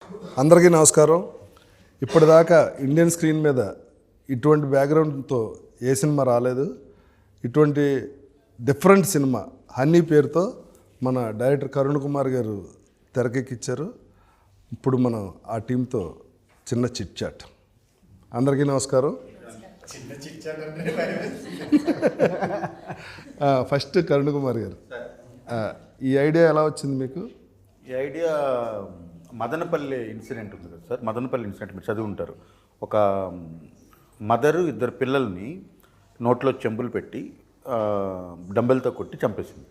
అందరికీ నమస్కారం. ఇప్పటిదాకా ఇండియన్ స్క్రీన్ మీద ఇటువంటి బ్యాక్గ్రౌండ్తో ఏ సినిమా రాలేదు. ఇటువంటి డిఫరెంట్ సినిమా హనీ పేరుతో మన డైరెక్టర్ కరుణ్ కుమార్ గారు తెరకెక్కించారు. ఇప్పుడు మనం ఆ టీంతో చిన్న చిట్ చాట్. అందరికీ నమస్కారం. ఫస్ట్ కరుణ్ కుమార్ గారు, ఈ ఐడియా ఎలా వచ్చింది మీకు? ఈ ఐడియా మదనపల్లి ఇన్సిడెంట్ ఉంది కదా సార్. మదనపల్లి ఇన్సిడెంట్ మీరు చదివి ఉంటారు. ఒక మదరు ఇద్దరు పిల్లల్ని నోట్లో చెంబులు పెట్టి డంబెల్తో కొట్టి చంపేసింది.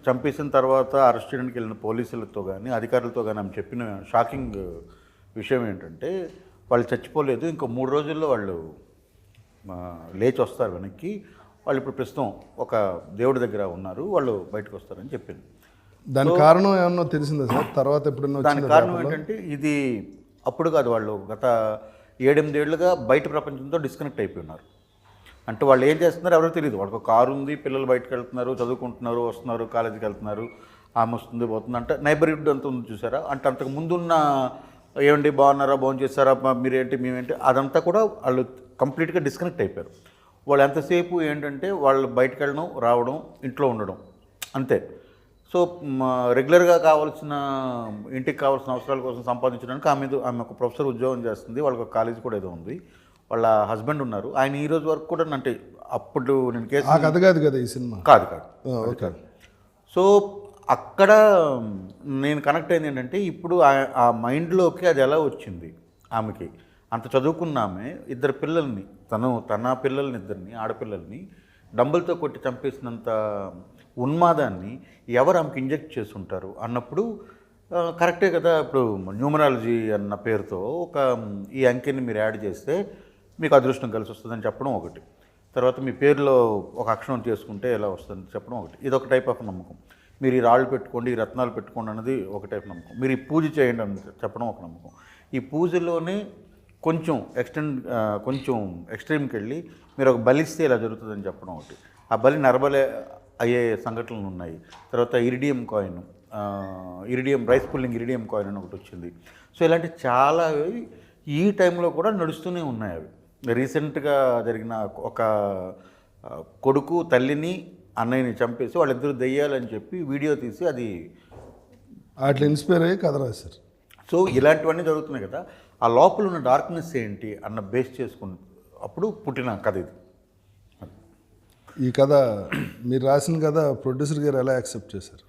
చంపేసిన తర్వాత అరెస్ట్ చేయడానికి వెళ్ళిన పోలీసులతో కానీ అధికారులతో కానీ ఆమె చెప్పిన షాకింగ్ విషయం ఏంటంటే వాళ్ళు చచ్చిపోలేదు, ఇంకో 3 రోజుల్లో వాళ్ళు లేచి వస్తారు వెనక్కి, వాళ్ళు ఇప్పుడు ప్రస్తుతం ఒక దేవుడి దగ్గర ఉన్నారు, వాళ్ళు బయటకు వస్తారని చెప్పింది. దాని కారణం ఏమన్నా తెలిసిందా సార్? తర్వాత ఎప్పుడన్నా దాని కారణం ఏంటంటే ఇది అప్పుడు కాదు, వాళ్ళు గత 7-8 ఏళ్ళుగా బయట ప్రపంచంతో డిస్కనెక్ట్ అయిపోయి ఉన్నారు. అంటే వాళ్ళు ఏం చేస్తున్నారు ఎవరికి తెలియదు. వాళ్ళకి ఒక కారు ఉంది, పిల్లలు బయటకు వెళ్తున్నారు, చదువుకుంటున్నారు, వస్తున్నారు, కాలేజీకి వెళ్తున్నారు, ఆమె వస్తుంది పోతుంది అంటే నైబర్హుడ్ అంతా ఉంది చూసారా. అంటే అంతకు ముందున్న ఏమండి బాగున్నారా, భోజనం చేస్తారా, మీరేంటి మేమేంటి, అదంతా కూడా వాళ్ళు కంప్లీట్గా డిస్కనెక్ట్ అయిపోయారు. వాళ్ళు ఎంతసేపు ఏంటంటే వాళ్ళు బయటకు వెళ్ళడం, రావడం, ఇంట్లో ఉండడం అంతే. సో రెగ్యులర్గా కావాల్సిన ఇంటికి కావాల్సిన అవసరాల కోసం సంపాదించడానికి ఆమె ఒక ప్రొఫెసర్ ఉద్యోగం చేస్తుంది, వాళ్ళకి ఒక కాలేజ్ కూడా ఏదో ఉంది, వాళ్ళ హస్బెండ్ ఉన్నారు. ఆయన ఈ రోజు వరకు కూడా అంటే అప్పుడు నేను కేసు కథ కాదు కదా ఈ సినిమా? కాదు. సో అక్కడ నేను కనెక్ట్ అయింది ఏంటంటే ఇప్పుడు ఆ మైండ్లోకి అది ఎలా వచ్చింది ఆమెకి. అంత చదువుకున్న ఆమె ఇద్దరు పిల్లల్ని తన పిల్లల్ని ఇద్దరిని ఆడపిల్లల్ని డంబులతో కొట్టి చంపేసినంత ఉన్మాదాన్ని ఎవరు ఆమెకి ఇంజెక్ట్ చేస్తుంటారు అన్నప్పుడు కరెక్టే కదా. ఇప్పుడు న్యూమరాలజీ అన్న పేరుతో ఈ అంకెని మీరు యాడ్ చేస్తే మీకు అదృష్టం కలిసి వస్తుందని చెప్పడం ఒకటి, తర్వాత మీ పేరులో ఒక అక్షరం చేసుకుంటే ఎలా వస్తుందని చెప్పడం ఒకటి, ఇది ఒక టైప్ ఆఫ్ నమ్మకం. మీరు ఈ రాళ్ళు పెట్టుకోండి, ఈ రత్నాలు పెట్టుకోండి అన్నది ఒక టైప్ నమ్మకం. మీరు ఈ పూజ చేయండి అని చెప్పడం ఒక నమ్మకం. ఈ పూజలోనే కొంచెం ఎక్స్ట్రీమ్కి వెళ్ళి మీరు ఒక బలిస్తే ఇలా జరుగుతుందని చెప్పడం ఒకటి, ఆ బలి నరబలి అయ్యే సంఘటనలు ఉన్నాయి. తర్వాత iridium coin, rice pulling iridium coin అని ఒకటి వచ్చింది. సో ఇలాంటి చాలా ఈ టైంలో కూడా నడుస్తూనే ఉన్నాయి. అవి రీసెంట్గా జరిగిన ఒక కొడుకు తల్లిని అన్నయ్యని చంపేసి వాళ్ళిద్దరూ దెయ్యాలని చెప్పి వీడియో తీసి అది అట్లా ఇన్స్పైర్ అయ్యి కథ రాశారు. సో ఇలాంటివన్నీ జరుగుతున్నాయి కదా. ఆ లోపల ఉన్న డార్క్నెస్ ఏంటి అన్న బేస్ చేసుకుని అప్పుడు పుట్టిన కథ ఇది. ఈ కథ మీరు రాసిన కథ ప్రొడ్యూసర్ గారు ఎలా యాక్సెప్ట్ చేశారు?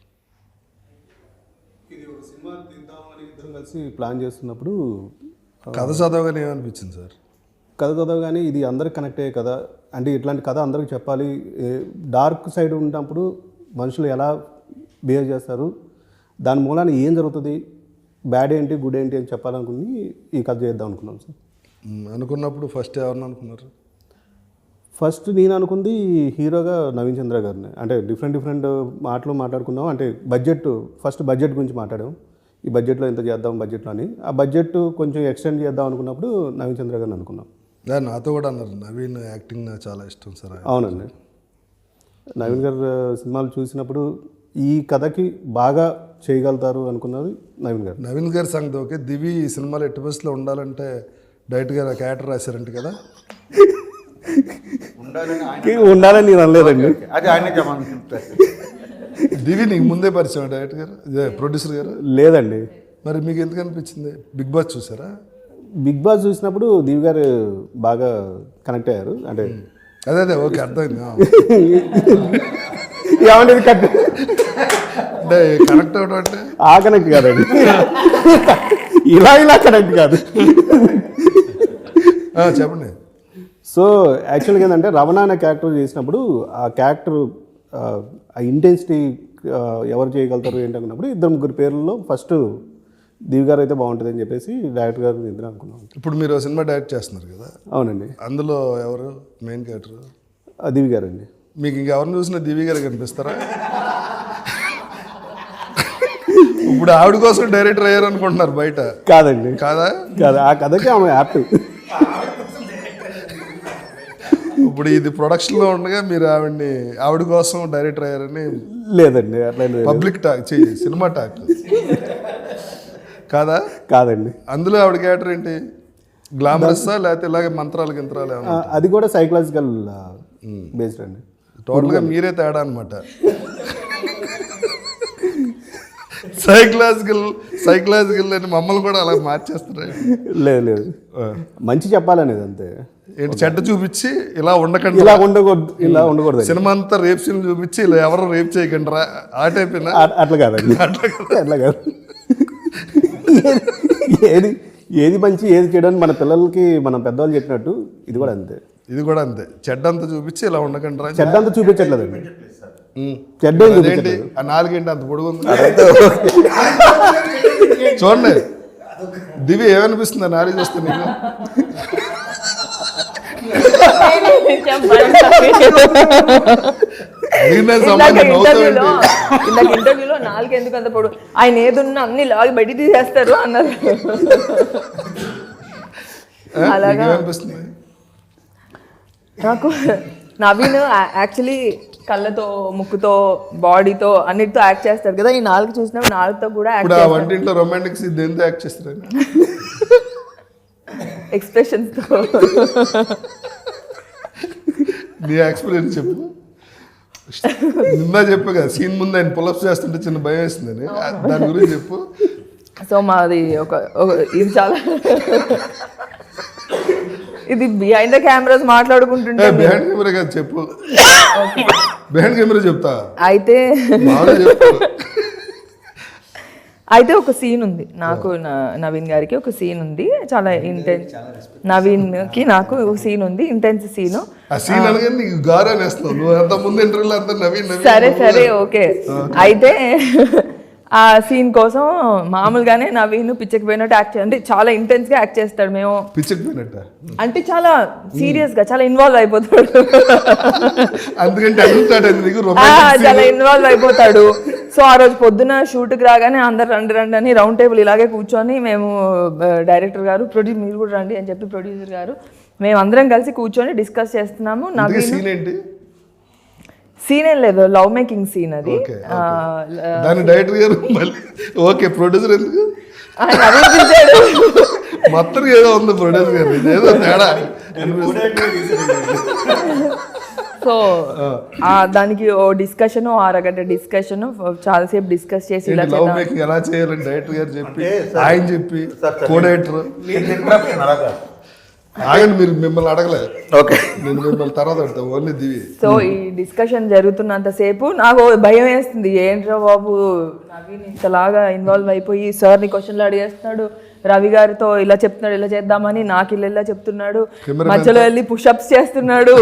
ఇది ఒక సినిమా తీద్దామని ఇద్దరం కలిసి ప్లాన్ చేస్తున్నప్పుడు కథ చదవగానే ఏమనిపించింది సార్? కథ చదవగానే ఇది అందరికి కనెక్ట్ అయ్యే కథ, అంటే ఇట్లాంటి కథ అందరికి చెప్పాలి. డార్క్ సైడ్ ఉన్నప్పుడు మనుషులు ఎలా బిహేవ్ చేస్తారు, దాని మూలాన ఏం జరుగుతుంది, బ్యాడ్ ఏంటి గుడ్ ఏంటి అని చెప్పాలనుకుని ఈ కథ చేద్దాం అనుకున్నాం సార్. అనుకున్నప్పుడు ఫస్ట్ ఎవరిని అనుకున్నారు? ఫస్ట్ నేను అనుకుంది హీరోగా నవీన్ చంద్ర గారిని. అంటే డిఫరెంట్ మాటలు మాట్లాడుకున్నాం. అంటే ఫస్ట్ బడ్జెట్ గురించి మాట్లాడాం. ఈ బడ్జెట్లో ఎంత చేద్దాం బడ్జెట్లో అని. ఆ బడ్జెట్ కొంచెం ఎక్స్టెండ్ చేద్దాం అనుకున్నప్పుడు నవీన్ చంద్ర గారిని అనుకున్నాం. నాతో కూడా అన్నారు నవీన్ యాక్టింగ్ నాకు చాలా ఇష్టం సార్. అవునండి, నవీన్ గారు సినిమాలు చూసినప్పుడు ఈ కథకి బాగా చేయగలుగుతారు అనుకున్నది నవీన్ గారు. నవీన్ గారి సంగతి ఓకే. దివి ఈ సినిమాలో ఎట్టి బస్సులో ఉండాలంటే డైరెక్ట్గా క్యారెక్టర్ రాశారంట కదా? ఉండాలని నేను అనలేదండి, అది ఆయన చెప్పాలనుకుంటారు. దివి నీకు ముందే పరిచయం డైరెక్టర్ గారు, ప్రొడ్యూసర్ గారు? లేదండి. మరి మీకు ఎందుకు అనిపించింది? బిగ్ బాస్ చూసారా? బిగ్ బాస్ చూసినప్పుడు దివి గారు బాగా కనెక్ట్ అయ్యారు. అంటే అదే ఓకే, అర్థమైంది. ఏమంటే అంటే కనెక్ట్ అవ్వడం అంటే ఆ కనెక్ట్ కాదండి, ఇలా కనెక్ట్ కాదు. చెప్పండి. సో యాక్చువల్గా ఏంటంటే రమణ అనే క్యారెక్టర్ చేసినప్పుడు ఆ క్యారెక్టర్ ఆ ఇంటెన్సిటీ ఎవరు చేయగలుగుతారు ఏంటనుకున్నప్పుడు 2-3 పేర్లలో ఫస్ట్ దివి గారు అయితే బాగుంటుంది అని చెప్పేసి డైరెక్టర్ గారు ఇద్దరు అనుకున్నాం. ఇప్పుడు మీరు సినిమా డైరెక్ట్ చేస్తున్నారు కదా? అవునండి. అందులో ఎవరు మెయిన్ క్యారెక్టర్? దివి గారు అండి. మీకు ఇంకెవరిని చూసినా దివి గారు కనిపిస్తారా? ఇప్పుడు ఆవిడ కోసం డైరెక్టర్ అయ్యారు అనుకుంటున్నారు బయట? కాదండి. కాదా? కాదు, ఆ కథకి ఆమె యాప్ట్. ఇప్పుడు ఇది ప్రొడక్షన్లో ఉండగా మీరు ఆవిడ కోసం డైరెక్టర్ అయ్యారని? లేదండి, అట్లా పబ్లిక్ టాక్, సినిమా టాక్. కాదా? కాదండి. అందులో ఆవిడ క్యారెక్టర్ ఏంటి? గ్లామరస్సా లేకపోతే ఇలాగే మంత్రాలు గింత్రాలు ఏమన్నా? అది కూడా సైకలాజికల్ బేస్డ్ అండి. టోటల్గా మీరే తేడా అనమాట. సైకలాజికల్ అని మమ్మల్ని కూడా అలా మార్చేస్తారు. లేదు మంచి చెప్పాలనేది అంతే. ఏంటి చెడ్డ చూపించి ఇలా ఉండకండి, ఇలా ఉండకూడదు. సినిమా అంతా రేప్ సీన్ చూపించి ఇలా ఎవరు రేప్ చేయకండి రా ఆ టైప్. అట్లా కాదండి, అట్లా కాదు. ఏది మంచి ఏది చేయడానికి మన పిల్లలకి మనం పెద్దవాళ్ళు చెప్పినట్టు ఇది కూడా అంతే. చెడ్డంతా చూపించి ఇలా ఉండకండి రా. చెడ్డంతా చూపించట్లేదండి. చెడ్డ ఏంటి ఆ నాలుగేంటి అంత పొడుగు ఉంది చూడండి. దివి ఏమనిపిస్తుంది ఆ నాలుగు చూస్తే నీకు? ఇంటర్వ్యూలో నాలుగు ఎందుకు అంత పొడు, ఆయన ఏదున్నా అన్ని లాగి బయట తీసేస్తారు అన్నారు. అలాగా నాకు నవీన్ యాక్చువల్లీ కళ్ళతో, ముక్కుతో, బాడీతో అన్నిటితో యాక్ట్ చేస్తారు కదా. ఈ నాలుగు చూసినప్పుడు నాలుగుతో కూడా వంటింట్లో రొమాంటిక్స్ దేంతో యాక్ట్ చేస్తారు? ఎక్స్ప్రెషన్స్ తో. నీ ఎక్స్పీరియన్స్ చెప్పు. నిన్న చెప్పు కదా సీన్ ముందు ఆయన పులప్స్ చేస్తుంటే చిన్న భయం వేస్తుందని, దాని గురించి చెప్పు. సో మాది ఒక ఇది చాలా ఇది బిహైండ్ ద కెమెరాస్ మాట్లాడుకుంటుంటే బిహైండ్ కెమెరా కాదు చెప్పు. బిహైండ్ కెమెరా చెప్తా. అయితే ఒక సీన్ ఉంది నాకు, నవీన్ గారికి ఒక సీన్ ఉంది, చాలా ఇంటెన్స్. నవీన్ కి నాకు సీన్ ఉంది, ఇంటెన్స్ సీన్. సరే ఓకే. అయితే ఆ సీన్ కోసం మామూలుగానే నవీన్ పిచ్చకపోయినట్టు యాక్ట్ అంటే చాలా ఇంటెన్స్ గా యాక్ట్ చేస్తాడు. మేము పిచ్చకపోయినట్టు అంటే చాలా సీరియస్ గా చాలా ఇన్వాల్వ్ అయిపోతాడు. చాలా ఇన్వాల్వ్ అయిపోతాడు. సో ఆ రోజు పొద్దున షూట్కి రాగానే అందరు రండి అని రౌండ్ టేబుల్ ఇలాగే కూర్చొని మేము డైరెక్టర్ గారు మీరు కూడా రండి అని చెప్పి ప్రొడ్యూసర్ గారు మేము అందరం కలిసి కూర్చొని డిస్కస్ చేస్తున్నాము. నవీన్ సీన్ ఏం లేదు, లవ్ మేకింగ్ సీన్ అది. డైరెక్టర్ గారు ఓకే, ప్రొడ్యూసర్ ఎందుకు మొత్తం ఏదో ఉంది ప్రొడ్యూసర్ గారు ఏదో తేడా. సో దానికి ఓ డిస్కషన్, అరగంట డిస్కషన్, చాలాసేపు డిస్కస్ చేసి ఇలా లవ్ మేకింగ్ ఎలా చేయాలని డైరెక్టర్ గారు చెప్పి ఆయన చెప్పి కో డైరెక్టర్ ఆగండి, మీరు మిమ్మల్ని అడగలేదు. ఓకే, నేను మిమ్మల్ని తర్వాత అడుగుతా ఓన్లీ దివి. సో ఈ డిస్కషన్ జరుగుతున్నంతసేపు నాకు భయం వేస్తుంది, ఏంట్రా బాబు నవీన్ ఇంతలాగా ఇన్వాల్వ్ అయిపోయి సార్ని క్వశ్చన్లు అడిగేస్తున్నాడు, రవి గారితో ఇలా చెప్తున్నాడు ఇలా చేద్దామని, నాకు ఇలా చెప్తున్నాడు, మధ్యలో వెళ్ళి పుషప్స్ చేస్తున్నాడు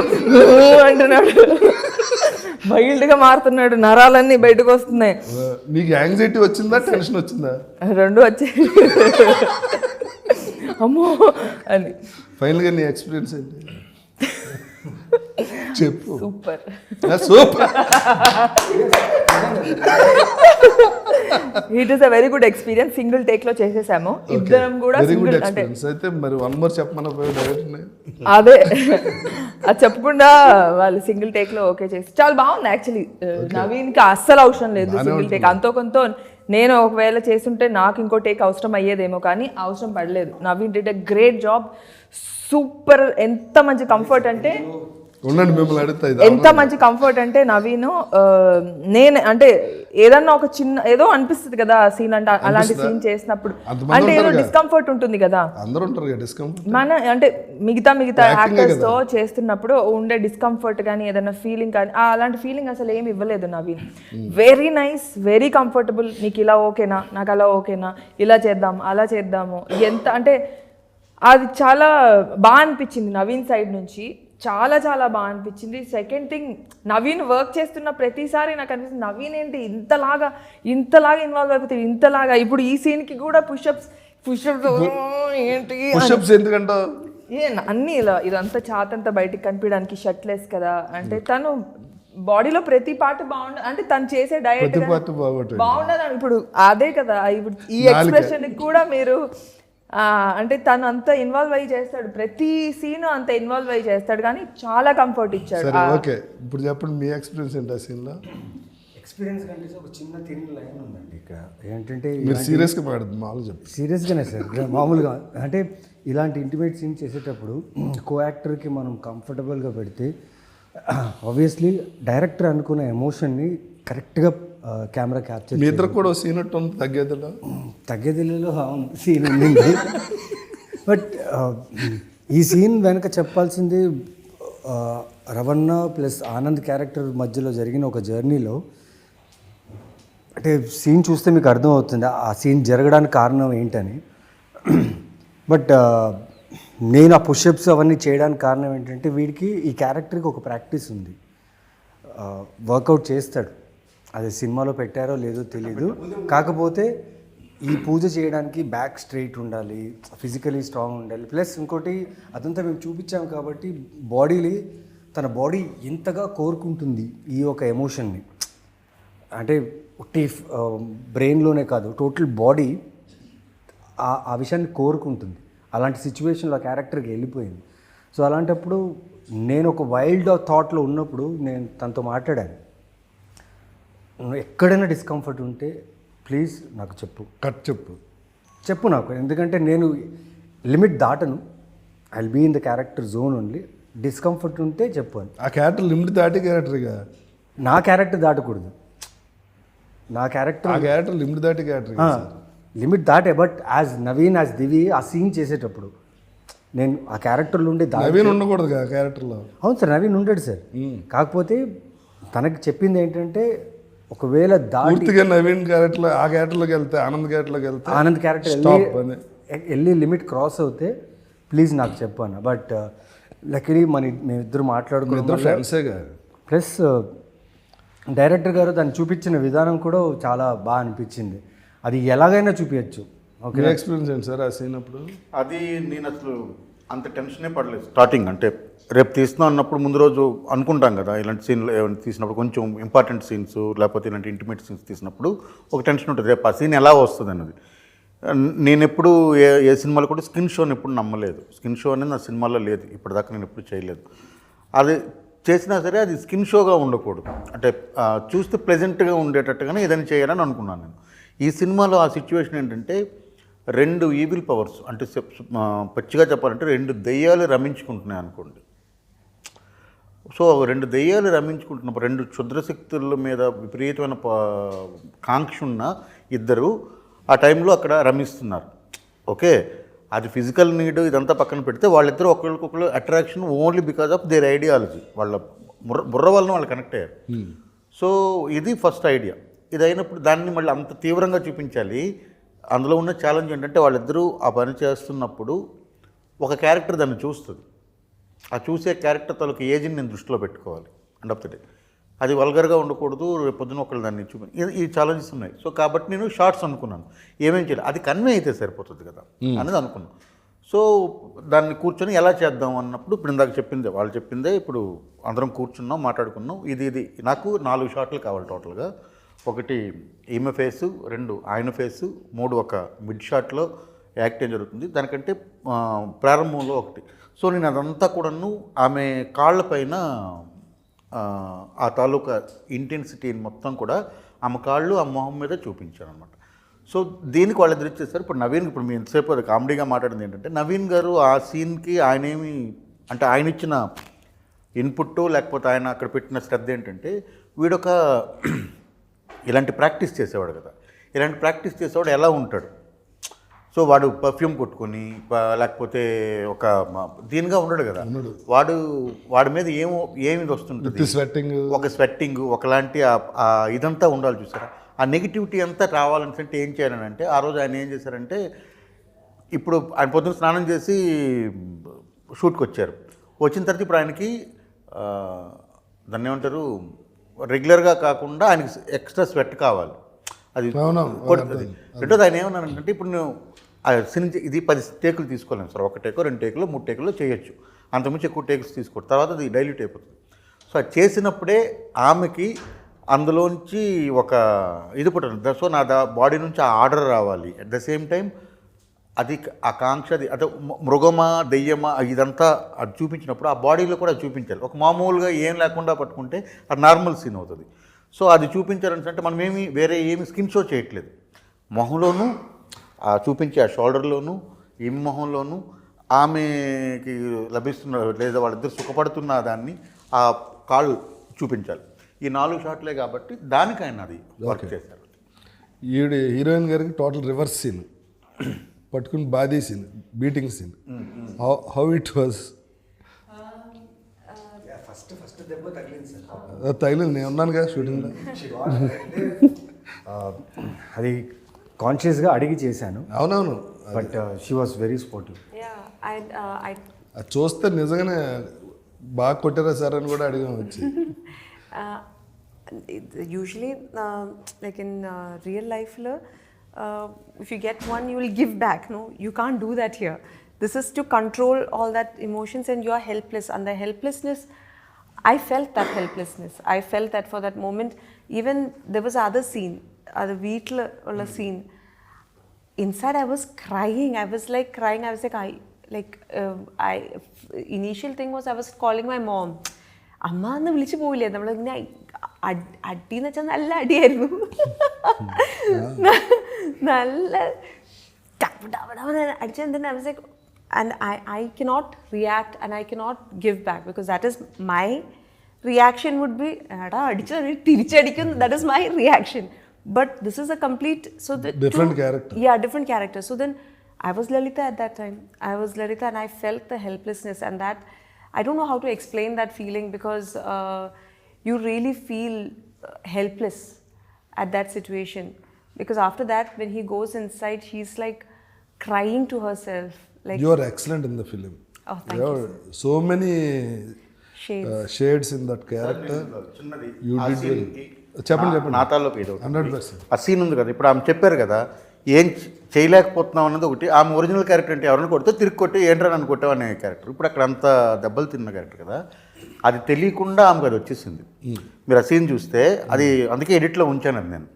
అంటున్నాడు, వైల్డ్ గా మారుతున్నాడు, నరాలన్నీ బయటకు వస్తున్నాయి. నీకు యాంగ్జైటీ వచ్చిందా టెన్షన్ వచ్చిందా? రెండు వచ్చాయి. అమ్మో అని. ఫైనల్ గా నీ ఎక్స్పీరియన్స్ ఏంటి చెప్పు. Super it is a very good experience. Single take లో చేసేసాము ఇద్దరం కూడా. అయితే మరి వన్ మోర్ చెప్పమని అదే అది చెప్పకుండా వాళ్ళు సింగిల్ టేక్ లో ఓకే చేసి చాలా బాగుంది. యాక్చువల్లీ నవీన్ కి అస్సలు అవసరం లేదు సింగిల్ టేక్. అంతో కొంత నేను ఒకవేళ చేస్తుంటే నాకు ఇంకో టేక్ అవసరం అయ్యేదేమో, కానీ అవసరం పడలేదు. Naveen did a great job, super. ఎంత మంచి కంఫర్ట్ అంటే ఎంత మంచి కంఫర్ట్ అంటే నవీన్, నేను అంటే ఏదన్నా ఒక చిన్న ఏదో అనిపిస్తుంది కదా సీన్ అంటే, అలాంటి సీన్ చేసినప్పుడు అంటే ఏదో డిస్కంఫర్ట్ ఉంటుంది కదా మన అంటే మిగతా యాక్టర్స్ తో చేస్తున్నప్పుడు ఉండే డిస్కంఫర్ట్ కానీ ఏదైనా ఫీలింగ్ కానీ అలాంటి ఫీలింగ్ అసలు ఏమి ఇవ్వలేదు Naveen. Very nice, very comfortable. నీకు ఇలా ఓకేనా, నాకు అలా ఓకేనా, ఇలా చేద్దాం అలా చేద్దాము, ఎంత అంటే అది చాలా బాగా అనిపించింది నవీన్ సైడ్ నుంచి. చాలా చాలా బాగా అనిపించింది. సెకండ్ థింగ్, నవీన్ వర్క్ చేస్తున్న ప్రతిసారి నాకు అనిపిస్తుంది నవీన్ ఏంటి ఇంతలాగా ఇన్వాల్వ్ అయిపోతుంది, ఇంతలాగా. ఇప్పుడు ఈ సీన్కి కూడా పుషప్స్ ఏంటి అన్నీ ఇలా ఇదంతా చాతంతా బయటికి కనిపించడానికి షర్ట్లెస్ కదా. అంటే తను బాడీలో ప్రతి పార్ట్ బాగుండదు, అంటే తను చేసే డయట్ బాగుండదు. ఇప్పుడు అదే కదా, ఇప్పుడు ఈ ఎక్స్ప్రెషన్ కూడా మీరు అంటే తను అంత ఇన్వాల్వ్ అయ్యి చేస్తాడు, ప్రతి సీన్ అంత ఇన్వాల్వ్ అయ్యి చేస్తాడు, కానీ చాలా కంఫర్ట్ ఇచ్చాడు. ఓకే, ఇప్పుడు చెప్పండి మీ ఎక్స్పీరియన్స్ ఏంటి ఆ సీన్లో? ఎక్స్పీరియన్స్ కంటే ఒక చిన్న థిన్ లైన్ ఉందండి ఇక్కడ. ఏంటంటే మీరు సీరియస్గా మాట్లాడుతుంది మామూలు చెప్పి సీరియస్గానే సార్, మామూలుగా అంటే ఇలాంటి ఇంటిమేట్ సీన్ చేసేటప్పుడు కో యాక్టర్కి మనం కంఫర్టబుల్గా పెడితే ఆబ్వియస్లీ డైరెక్టర్ అనుకున్న ఎమోషన్ని కరెక్ట్గా కెమెరా క్యాప్చర్ మీ ఇద్దరు కూడా సీన్ అట్టు ఉంది తగ్గేదిలో తగ్గదిలో సీన్ ఉండింది. బట్ ఈ సీన్ వెనక చెప్పాల్సింది రవణ ప్లస్ ఆనంద్ క్యారెక్టర్ మధ్యలో జరిగిన ఒక జర్నీలో, అంటే సీన్ చూస్తే మీకు అర్థమవుతుంది ఆ సీన్ జరగడానికి కారణం ఏంటని. బట్ నేను ఆ పుషప్స్ అవన్నీ చేయడానికి కారణం ఏంటంటే వీడికి ఈ క్యారెక్టర్కి ఒక ప్రాక్టీస్ ఉంది, వర్కౌట్ చేస్తాడు. అది సినిమాలో పెట్టారో లేదో తెలీదు, కాకపోతే ఈ పూజ చేయడానికి బ్యాక్ స్ట్రైట్ ఉండాలి, ఫిజికలీ స్ట్రాంగ్ ఉండాలి. ప్లస్ ఇంకోటి అదంతా మేము చూపించాం కాబట్టి బాడీని తన బాడీ ఎంతగా కోరుకుంటుంది ఈ ఒక ఎమోషన్ని, అంటే ఒట్టి బ్రెయిన్లోనే కాదు టోటల్ బాడీ ఆ విషయాన్ని కోరుకుంటుంది. అలాంటి సిచ్యువేషన్లో ఆ క్యారెక్టర్కి వెళ్ళిపోయింది. సో అలాంటప్పుడు నేను ఒక వైల్డ్ థాట్లో ఉన్నప్పుడు నేను తనతో మాట్లాడాను, నువ్వు ఎక్కడైనా డిస్కంఫర్ట్ ఉంటే ప్లీజ్ నాకు చెప్పు నాకు, ఎందుకంటే నేను లిమిట్ దాటను, I will be in the character zone only. Discomfort ఉంటే చెప్పు అని. ఆ క్యారెక్టర్ లిమిట్ దాటి క్యారెక్టర్గా నా క్యారెక్టర్ దాటకూడదు, నా ఆ క్యారెక్టర్ లిమిట్ దాటి క్యారెక్టర్ లిమిట్ దాటే. బట్ యాజ్ నవీన్ యాజ్ దివి ఆ సీన్ చేసేటప్పుడు నేను ఆ క్యారెక్టర్లో ఉండే నవీన్ ఉండకూడదు కదా క్యారెక్టర్లో. అవును సార్, నవీన్ ఉండడు సార్. కాకపోతే తనకి చెప్పింది ఏంటంటే ఒకవేళ పూర్తిగా నవీన్ క్యారెక్టర్ ఆ క్యారెక్టర్లోకి వెళ్తే ఆనంద్ క్యారెక్టర్ వెళ్ళి లిమిట్ క్రాస్ అవుతే ప్లీజ్ నాకు చెప్పాను. బట్ లక్కీలీ మేమిద్దరు మాట్లాడుకున్నాం ఫ్రెండ్సేగా. ప్లస్ డైరెక్టర్ గారు దాన్ని చూపించిన విధానం కూడా చాలా బాగా అనిపించింది. అది ఎలాగైనా చూపించచ్చు. ఓకే, ఎక్స్పీరియన్స్ ఏంటి సార్ ఆ సీన్ అప్పుడు? అది నేను అసలు అంత టెన్షనే పడలేదు స్టార్టింగ్. అంటే రేపు తీస్తున్నాం అన్నప్పుడు ముందు రోజు అనుకుంటాం కదా, ఇలాంటి సీన్లు ఏమైనా తీసినప్పుడు కొంచెం ఇంపార్టెంట్ సీన్స్ లేకపోతే ఇలాంటి ఇంటిమేట్ సీన్స్ తీసినప్పుడు ఒక టెన్షన్ ఉంటుంది, రేపు ఆ సీన్ ఎలా వస్తుంది అన్నది. నేను ఎప్పుడు ఏ సినిమాలో కూడా స్కిన్ షోని ఎప్పుడు నమ్మలేదు. స్కిన్ షో అనేది నా సినిమాలో లేదు, ఇప్పటిదాకా నేను ఎప్పుడు చేయలేదు. అది చేసినా సరే అది స్కిన్ షోగా ఉండకూడదు, అంటే చూస్తే ప్లెజెంట్గా ఉండేటట్టుగానే ఏదైనా చేయాలని అనుకున్నాను నేను. ఈ సినిమాలో ఆ సిచ్యువేషన్ ఏంటంటే 2 ఈవిల్ పవర్స్, అంటే పచ్చిగా చెప్పాలంటే 2 దెయ్యాలు రమించుకుంటున్నాయి అనుకోండి. సో 2 దెయ్యాలు రమించుకుంటున్నప్పుడు 2 క్షుద్రశక్తుల మీద విపరీతమైన కాంక్ష ఉన్న ఇద్దరు ఆ టైంలో అక్కడ రమిస్తున్నారు. ఓకే, అది ఫిజికల్ నీడ్ ఇదంతా పక్కన పెడితే వాళ్ళిద్దరూ ఒకరికొకరు attraction only because of their ideology, వాళ్ళ బుర్ర వలన వాళ్ళు కనెక్ట్ అయ్యారు. సో ఇది ఫస్ట్ ఐడియా. ఇది అయినప్పుడు దాన్ని మళ్ళీ అంత తీవ్రంగా చూపించాలి. అందులో ఉన్న ఛాలెంజ్ ఏంటంటే వాళ్ళిద్దరూ ఆ పని చేస్తున్నప్పుడు ఒక క్యారెక్టర్ దాన్ని చూస్తుంది, ఆ చూసే క్యారెక్టర్ తాలూకు ఏజ్ని నేను దృష్టిలో పెట్టుకోవాలి. అండ్ ఆఫ్ ద డే అది వల్గర్గా ఉండకూడదు, రేపు పొద్దున ఒకళ్ళు దాన్ని ఈ ఛాలెంజెస్ ఉన్నాయి. సో కాబట్టి నేను షార్ట్స్ అనుకున్నాను, ఏమేం చేయాలి అది కన్వే అయితే సరిపోతుంది కదా అనేది అనుకున్నాను. సో దాన్ని కూర్చొని ఎలా చేద్దాం అన్నప్పుడు ఇప్పుడు ఇందాక చెప్పిందే వాళ్ళు చెప్పిందే ఇప్పుడు అందరం కూర్చున్నాం మాట్లాడుకున్నాం. ఇది నాకు 4 షాట్లు కావాలి టోటల్గా. 1 ఈమె ఫేసు, 2 ఆయన ఫేసు, 3 ఒక మిడ్ షాట్లో యాక్ట్ ఏం జరుగుతుంది, దానికంటే ప్రారంభంలో 1. సో నేను అదంతా కూడాను ఆమె కాళ్ళపైన ఆ తాలూకా ఇంటెన్సిటీని మొత్తం కూడా ఆమె కాళ్ళు ఆ మొహం మీద చూపించాను అనమాట. సో దీనికి వాళ్ళు ఎదురు ఇచ్చేస్తారు. ఇప్పుడు నవీన్, ఇప్పుడు మీ ఎంతసేపు అది కామెడీగా మాట్లాడింది ఏంటంటే నవీన్ గారు ఆ సీన్కి ఆయనేమి అంటే ఆయన ఇచ్చిన ఇన్పుట్ లేకపోతే ఆయన అక్కడ పెట్టిన శ్రద్ధ ఏంటంటే వీడొక ఇలాంటి ప్రాక్టీస్ చేసేవాడు కదా, ఇలాంటి ప్రాక్టీస్ చేసేవాడు ఎలా ఉంటాడు. సో వాడు పర్ఫ్యూమ్ కొట్టుకొని లేకపోతే ఒక దీనిగా ఉండడు కదా, వాడి మీద ఏమి వస్తుంటుంది, ఒక స్వెట్టింగ్ ఒకలాంటి ఇదంతా ఉండాలి చూసారా. ఆ నెగిటివిటీ అంతా రావాలంటే ఏం చేయాలని అంటే ఆ రోజు ఆయన ఏం చేశారంటే, ఇప్పుడు ఆయన పొద్దున్న స్నానం చేసి షూట్కి వచ్చారు, వచ్చిన తర్వాత ఇప్పుడు ఆయనకి దాన్ని ఏమంటారు రెగ్యులర్గా కాకుండా ఆయనకి ఎక్స్ట్రా స్వెట్ కావాలి. అది కొడుతుంది. రెండోది ఆయన ఏమన్నానంటే ఇప్పుడు నువ్వు సినిమా ఇది 10 టేకులు తీసుకోలేము సార్, 1 టేకో 2 టేకులు 3 టేకుల్లో చేయొచ్చు, అంతకుమించి ఎక్కువ టేక్స్ తీసుకోవడం తర్వాత అది డైల్యూట్ అయిపోతుంది. సో అది చేసినప్పుడే ఆమెకి అందులోంచి ఒక ఇది పుట్టింది. సో నా బాడీ నుంచి ఆ ఆర్డర్ రావాలి, అట్ ద సేమ్ టైం అది ఆకాంక్ష, అది అంటే మృగమా దెయ్యమా ఇదంతా అది చూపించినప్పుడు ఆ బాడీలో కూడా చూపించాలి. ఒక మామూలుగా ఏం లేకుండా పట్టుకుంటే అది నార్మల్ సీన్ అవుతుంది. సో అది చూపించాలని అంటే మనం వేరే ఏమి స్కిన్ షో చేయట్లేదు, మొహంలోనూ చూపించే ఆ షోల్డర్లోనూ ఈ మొహంలోనూ ఆమెకి లభిస్తున్న లేదా వాళ్ళిద్దరు సుఖపడుతున్న దాన్ని ఆ కాళ్ళు చూపించాలి. ఈ 4 షాట్లే కాబట్టి దానికైనా అది వర్క్ చేశారు. ఈవిడ హీరోయిన్ గారికి టోటల్ రివర్స్ సీన్, పట్టుకుని బాదీ scene, beating scene, how it was? First దెబ్బ తగిలింది సార్. తగిలింది, నేను ఉన్నాను కదా షూటింగ్లో. అది కాన్షియస్గా అడిగి చేశాను, అవునవును. But she was very sportive. అది చూస్తే నిజంగానే బాగా కొట్టారా సార్ అని కూడా అడిగాం వచ్చి. Usually, like in real life, if you get one, you will give back. No, you can't do that here. This is to control all that emotions, and you are helpless. And the helplessness, I felt that helplessness. I felt that for that moment. Even there was other scene, other veetla scene. Inside, I was crying. I was like crying. I was like, initial thing was I was calling my mom. അമ്മ എന്ന് വിളിച്ചു പോയില്ലേ, നമ്മളിങ്ങനെ അടിന്ന് വെച്ചാൽ നല്ല അടിയായിരുന്നു, നല്ല അടിച്ചാൽ തന്നെ. I was like, and I cannot react and I cannot give back because that is my reaction would be എടാ അടിച്ചു തിരിച്ചടിക്കും, that is my reaction. But this is a complete different character. Yeah, different character. So then I was Lalita at that time. I was Lalita and I felt the helplessness, and that I don't know how to explain that feeling because you really feel helpless at that situation. Because after that, when he goes inside, she's like crying to herself. Like, You are excellent in the film. Oh, thank you, sir. So many Shades. in that character. చిన్నది You ఆ did well. సీన్కి చెప్పండి నాతాల్లోకి ఏదో 100%. ఆ scene ఉంది కదా, ఇప్పుడు ఆమె చెప్పారు కదా ఏం చేయలేకపోతున్నాం అన్నది ఒకటి. ఆమె ఒరిజినల్ క్యారెక్టర్ అంటే ఎవరైనా కొడితే తిరిగి కొట్టి ఏంట్రా నన్ను కొట్టావు అనే క్యారెక్టర్. ఇప్పుడు అక్కడ అంత దెబ్బలు తిన్న క్యారెక్టర్ కదా, అది తెలియకుండా ఆమెకు అది వచ్చేసింది. మీరు ఆ సీన్ చూస్తే అది అందుకే ఎడిట్లో ఉంచాను అది. నేను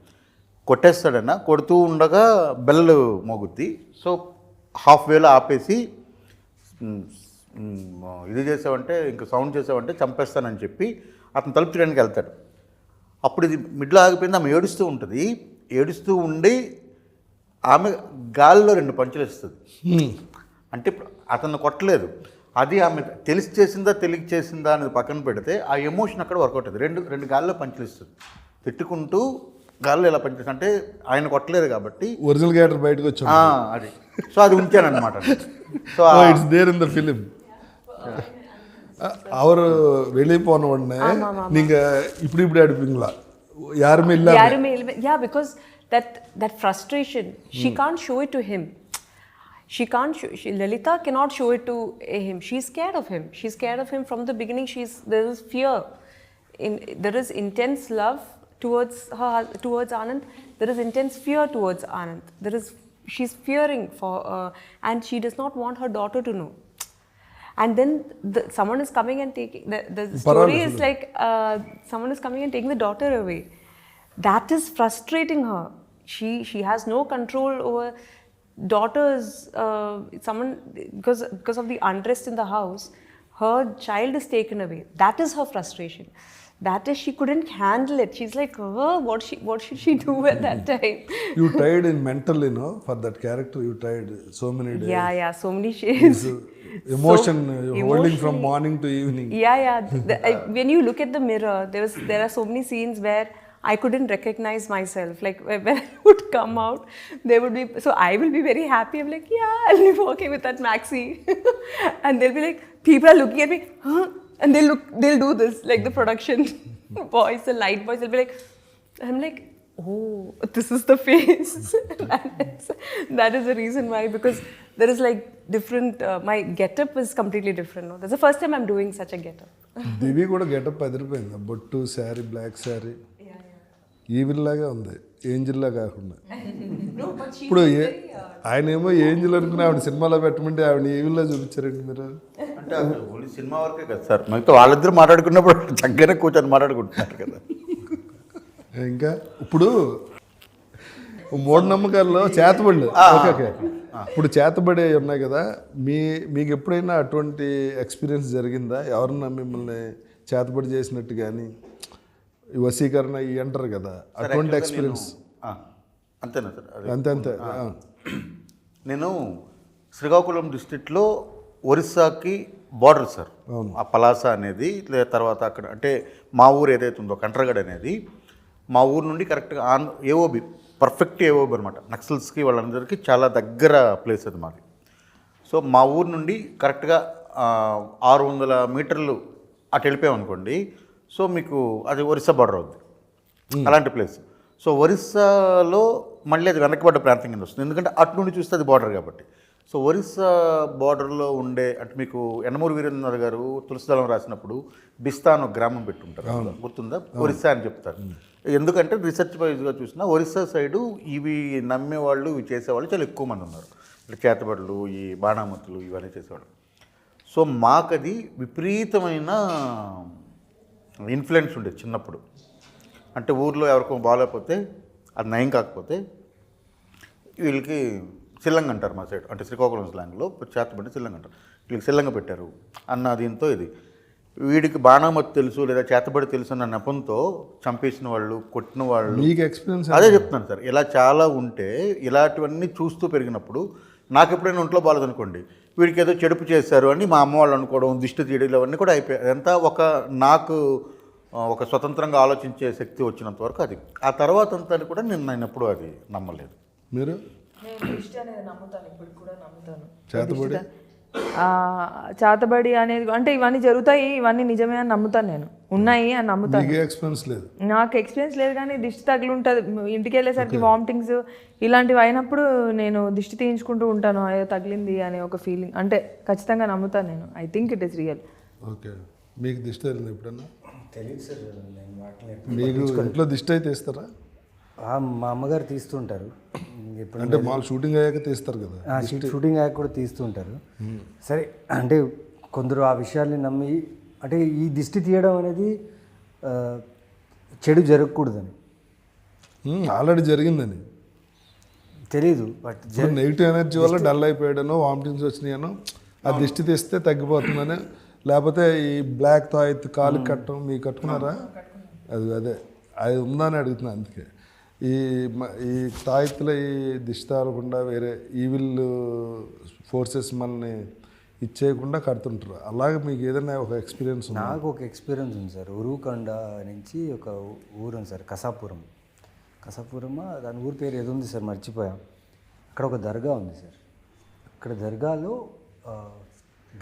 కొట్టేస్తాడన్నా, కొడుతూ ఉండగా బెల్ మోగుద్ది. సో హాఫ్ వేలో ఆపేసి ఇది చేసావంటే ఇంకా సౌండ్ చేసావంటే చంపేస్తానని చెప్పి అతను తలుపు తీయడానికి వెళ్తాడు. అప్పుడు ఇది మిడ్లో ఆగిపోయింది. ఆమె ఏడుస్తూ ఉంటుంది. ఏడుస్తూ ఉండి ఆమె గాలిలో 2 పంచులు ఇస్తుంది. అంటే ఇప్పుడు అతను కొట్టలేదు, అది ఆమె తెలిసి చేసిందా తెలియక చేసిందా అనేది పక్కన పెడితే ఆ ఎమోషన్ అక్కడ వర్కౌట్ అవుతుంది. రెండు గాలిలో పంచులు ఇస్తుంది, తిట్టుకుంటూ గాలిలో ఎలా పంచులు అంటే ఆయన కొట్టలేదు కాబట్టి ఒరిజినల్ క్యారెక్టర్ బయటకు వచ్చాం, అది. సో అది ఉంచాను అనమాట. So it's there in the film. அவர் வெளியே போன உடனே நீங்க இப்படி அடிப்பீங்களா? யாருமே இல்ல. Yeah, because that frustration, she can't show it to him. Lalita cannot show it to him. She's scared of him. She's scared of him from the beginning. There is fear. There is intense love towards Anand. There is intense fear towards Anand. She's fearing for, and she does not want her daughter to know. And then someone is coming and taking the story is like someone is coming and taking the daughter away. That is frustrating her. She has no control over daughters. Someone because of the unrest in the house, her child is taken away. That is her frustration. That is, she couldn't handle it. She's like, oh, what should she do at that time? You tried in mental, for that character. You tried so many days. Yeah, so many shades. Emotion holding from morning to evening. Yeah. When you look at the mirror, there are so many scenes where I couldn't recognize myself. Like when I would come out, there would be, so I will be very happy. I'm like, yeah, I'll be working with that maxi. And they'll be like, people are looking at me, huh? And they'll do this, like the production boys, the light boys, they'll be like, I'm like, oh, this is the face. That is the reason why, because there is like different, my getup is completely different. No? That's the first time I'm doing such a getup. దివి కూడా getup అదిరిపోయింది. బొట్టు, sari, black sari, evil లాగా ఉంది, angel లా కాకుండా. ఇప్పుడు ఆయన ఏమో angel అనుకుని ఆవిడ సినిమాలో పెట్టమంటే ఆవిడ ఈవిల్ లా చూపించారండి మీరు. అంటే ఓన్లీ సినిమా వరకే కదా సార్, మిగతా వాళ్ళిద్దరు మాట్లాడుకున్నప్పుడు చక్కగానే కూర్చొని మాట్లాడుకుంటున్నారు కదా. ఇంకా ఇప్పుడు మూఢనమ్మకాల్లో చేతబడులు ఓకే ఇప్పుడు చేతబడి ఉన్నాయి కదా, మీకు ఎప్పుడైనా అటువంటి ఎక్స్పీరియన్స్ జరిగిందా? ఎవరన్నా మిమ్మల్ని చేతబడి చేసినట్టు కానీ ఈ వశీకరణ ఇవి అంటారు కదా, అటువంటి ఎక్స్పీరియన్స్. అంతేనా సార్? అదే. అంతే. నేను శ్రీకాకుళం డిస్ట్రిక్ట్లో ఒరిస్సాకి బార్డర్ సార్. ఆ పలాస అనేది తర్వాత అక్కడ అంటే మా ఊరు ఏదైతే ఉందో కంట్రగడ్ అనేది మా ఊరు నుండి కరెక్ట్గా ఏఓబి పర్ఫెక్ట్ ఏఓబి అనమాట. నక్సల్స్కి వాళ్ళందరికీ చాలా దగ్గర ప్లేస్ అది మాది. సో మా ఊరు నుండి కరెక్ట్గా 600 మీటర్లు అటు వెళ్ళిపోయామనుకోండి, సో మీకు అది ఒరిస్సా బార్డర్ అవుద్ది. అలాంటి ప్లేస్. సో ఒరిస్సాలో మళ్ళీ అది వెనకబడ్డ ప్రాంతం కింద వస్తుంది, ఎందుకంటే అటు నుండి చూస్తే అది బార్డర్ కాబట్టి. సో ఒరిస్సా బార్డర్లో ఉండే అంటే మీకు యనమూరి వీరేంద్రనాథ్ గారు తులసిదళం రాసినప్పుడు బిస్తా అని ఒక గ్రామం పెట్టుంటారు, గుర్తుందా? ఒరిస్సా అని చెప్తారు. ఎందుకంటే రీసెర్చ్ వైజ్గా చూసినా ఒరిస్సా సైడు ఇవి నమ్మేవాళ్ళు ఇవి చేసేవాళ్ళు చాలా ఎక్కువ మంది ఉన్నారు. అంటే చేతబడులు, ఈ బాణామతులు ఇవన్నీ చేసేవాళ్ళు. సో మాకది విపరీతమైన ఇన్ఫ్లుయెన్స్ ఉండేది చిన్నప్పుడు. అంటే ఊర్లో ఎవరికో బాగాలేకపోతే అది నయం కాకపోతే వీళ్ళకి సిల్లంగ అంటారు మా సైడ్, అంటే శ్రీకాకుళం స్లాంగ్లో చేతబడి సిల్లంగ అంటారు. వీళ్ళకి సిల్లంగ పెట్టారు అన్న దీంతో ఇది వీడికి బాణామతి తెలుసు లేదా చేతబడి తెలుసు అన్న నెపంతో చంపేసిన వాళ్ళు, కొట్టిన వాళ్ళు. మీకు ఎక్స్పీరియన్స్ అదే చెప్తున్నాను సార్. ఇలా చాలా ఉంటే ఇలాంటివన్నీ చూస్తూ పెరిగినప్పుడు నాకు ఎప్పుడైనా ఒంట్లో బాగాలేదనుకోండి, వీడికి ఏదో చెడుపు చేశారు అని మా అమ్మ వాళ్ళు అనుకోవడం, దిష్టి తీయడం ఇవన్నీ కూడా అయిపోయాయి. అదంతా నాకు ఒక స్వతంత్రంగా ఆలోచించే శక్తి వచ్చినంత వరకు అది. ఆ తర్వాత అంతా కూడా నేను ఎప్పుడూ అది నమ్మలేదు. మీరు? నేను దృష్టి అనేది నమ్ముతాను, ఇప్పుడు కూడా నమ్ముతాను. చేతబడి చేతబడి అనేది అంటే ఇవన్నీ జరుగుతాయి, ఇవన్నీ నిజమే అని నమ్ముతాను, నేను ఉన్నాయి అని నమ్ముతాను. ఎక్స్పీరియన్స్ లేదు? నాకు ఎక్స్పీరియన్స్ లేదు, కానీ దిష్టి తగిలి ఉంటుంది. ఇంటికి వెళ్ళేసరికి వామిటింగ్స్ ఇలాంటివి అయినప్పుడు నేను దిష్టి తీయించుకుంటూ ఉంటాను, అయ్యో తగిలింది అనే ఒక ఫీలింగ్. అంటే ఖచ్చితంగా నమ్ముతాను నేను. I think it is real. Okay. మీకు దిష్టి తగిలింది ఎప్పుడన్నా? తెలియదు సార్, నేను వాటిని మీకు ఇంట్లో దిష్టి అయితే తీస్తారా? మా అమ్మగారు తీస్తుంటారు. ఎప్పుడు అంటే మాల్ షూటింగ్ అయ్యాక తీస్తారు కదా? షూటింగ్ అయ్యాక కూడా తీస్తుంటారు. సరే, అంటే కొందరు ఆ విషయాల్ని నమ్మి, అంటే ఈ దిష్టి తీయడం అనేది చెడు జరగకూడదని. ఆల్రెడీ జరిగిందని తెలీదు, బట్ నెగిటివ్ ఎనర్జీ వల్ల డల్ అయిపోయాడనో, వామిటింగ్స్ వచ్చినాయనో, ఆ దిష్టి తీస్తే తగ్గిపోతుందని. లేకపోతే ఈ బ్లాక్ తాయెత్తు కాలుకి కట్టడం మీకు కట్టుకున్నారా? అదే అది ఉందని అడుగుతున్నాను. అందుకే ఈ తాయెత్తులో ఈ దిష్టి తాగకుండా వేరే ఈవిల్ ఫోర్సెస్ మనల్ని ఇచ్చేయకుండా కడుతుంటారు. అలాగే మీకు ఏదైనా ఒక ఎక్స్పీరియన్స్ ఉంది? నాకు ఒక ఎక్స్పీరియన్స్ ఉంది సార్. ఉరుకొండ నుంచి ఒక ఊరు ఉంది సార్, కసాపురం. దాని ఊరి పేరు ఏదో ఉంది సార్, మర్చిపోయాం. అక్కడ ఒక దర్గా ఉంది సార్. అక్కడ దర్గాలో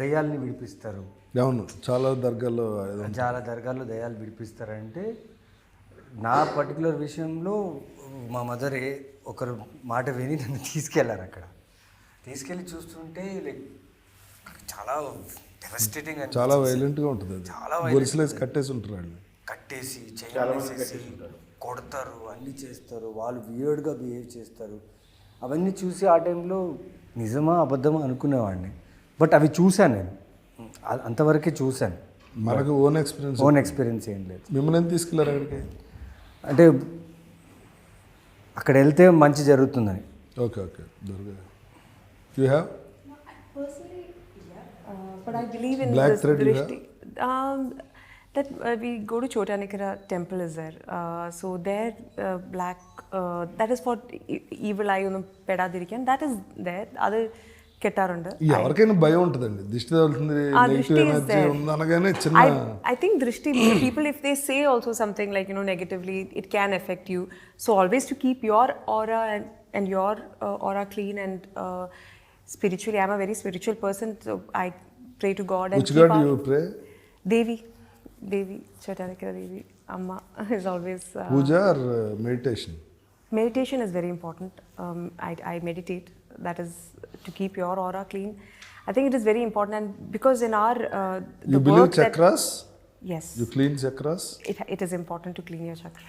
దయ్యాల్ని విడిపిస్తారు. అవును, చాలా దర్గాల్లో దయ్యాలు విడిపిస్తారంటే, నా పర్టికులర్ విషయంలో మా మదరే ఒకరు మాట విని నన్ను తీసుకెళ్లారు. అక్కడ తీసుకెళ్ళి చూస్తుంటే లైక్ చాలా డెవస్టేటింగ్, చాలా వైలెంట్గా ఉంటుంది. అది చాలా గొలుసులేసి కట్టేసి ఉంటారు వాళ్ళు. కట్టేసి కొడతారు, అన్నీ చేస్తారు. వాళ్ళు వియర్డ్గా బిహేవ్ చేస్తారు. అవన్నీ చూసి ఆ టైంలో నిజమా అబద్ధమా అనుకునేవాడిని. బట్ అవి చూశాను నేను, అంతవరకే చూశాను. మనకు ఓన్ ఎక్స్పీరియన్స్ ఏం లేదు. మిమ్మల్ని ఎందుకు తీసుకెళ్ళారు అక్కడికి? అంటే అక్కడ వెళ్తే మంచి జరుగుతుందని. Okay. Dargah you have? Personally, yeah. But I believe in Black this thread you drishti. That we go to Chotanikara temple is there. So there, black, that is for evil eye, pedadirikan. That is there. Other ketarunda. ఎవరికైనా భయం ఉంటుందండి, దిష్టి తగులుతుంది, negative energy ఉంది అనగానే చిన్న. I think drishti, people if they say also something like, negatively, it can affect you. So always to keep your aura and your aura clean and spiritually. I'm a very spiritual person, so I pray to God. And which God you pray? Devi, Chotanikara Devi, Amma is always. Puja or meditation? Meditation is very important. I meditate. That is to keep your aura clean. I think it is very important, and because in our you believe chakras? Yes. You clean chakras? It is important to clean your chakra.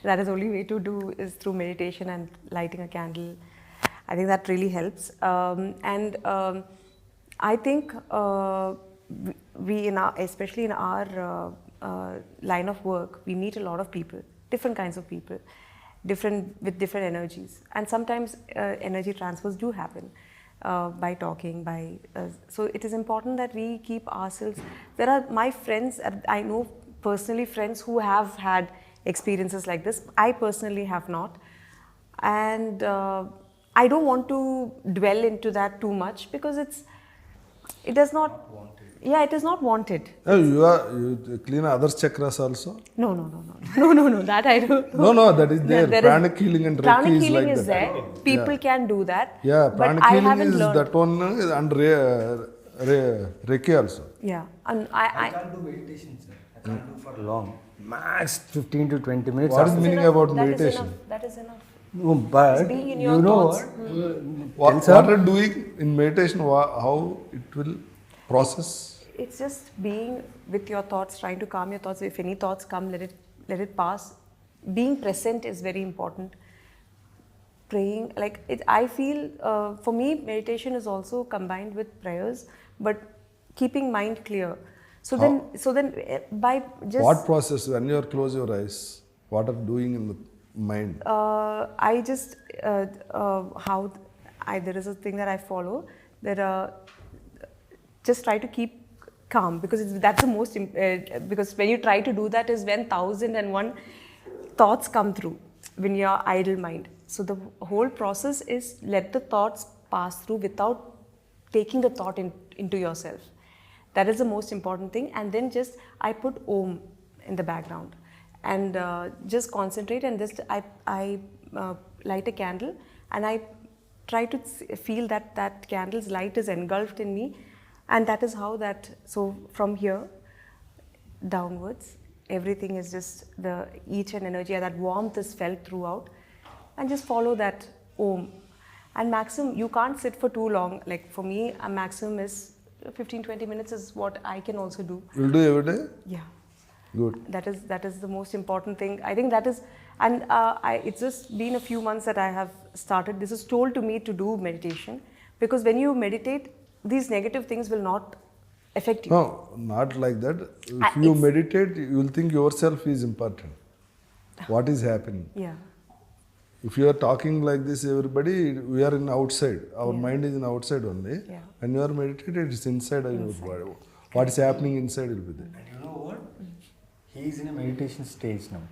That is only way to do is through meditation and lighting a candle. I think that really helps. I think we especially in our line of work, we meet a lot of people, different kinds of people, with different energies, and sometimes energy transfers do happen by talking. So it is important that we keep ourselves. There are my friends. I know personally friends who have had experiences like this. I personally have not. And I don't want to dwell into that too much because it does not, yeah, it is not wanted. You clean others chakras also? No, that I don't. No, that is there. There is- Pranic healing and Reiki Pranic is healing like is that. there. People can do that. Yeah, but pranic I healing haven't is learned. that one and Reiki also. Yeah, and I can't do meditation, sir. I can't do for long. Max 15 to 20 minutes. What is the meaning about that is meditation? enough. That is enough. No, but being in your you know thoughts. What Tell are you doing in meditation? How it will process? It's just being with your thoughts, trying to calm your thoughts. If any thoughts come, let it pass. Being present is very important. Praying, like it, I feel for me, meditation is also combined with prayers, but keeping mind clear. So then, by just What process? When you close your eyes, what are you doing in the mind? I just there is a thing that I follow that just try to keep calm because that's the most because when you try to do that is when 1001 thoughts come through when you're idle mind. So the whole process is let the thoughts pass through without taking the thought into yourself. That is the most important thing. And then just I put Om in the background and just concentrate and just I light a candle and I try to feel that candle's light is engulfed in me, and that is how so from here downwards everything is just the each and energy, that warmth is felt throughout, and just follow that Om. And maximum, you can't sit for too long. Like for me, a maximum is 15-20 minutes is what I can also do. You'll do every day? Yeah. Good. That is the most important thing. I think that is, and it's just been a few months that I have started. This is told to me to do meditation because when you meditate, these negative things will not affect you. No, not like that. If you meditate, you will think yourself is important. What is happening? Yeah. If you are talking like this, everybody, we are in outside. Our mind is in outside only. Yeah. When you are meditated, it's inside your body. What is happening inside will be there. And you know what? He is in a meditation stage now.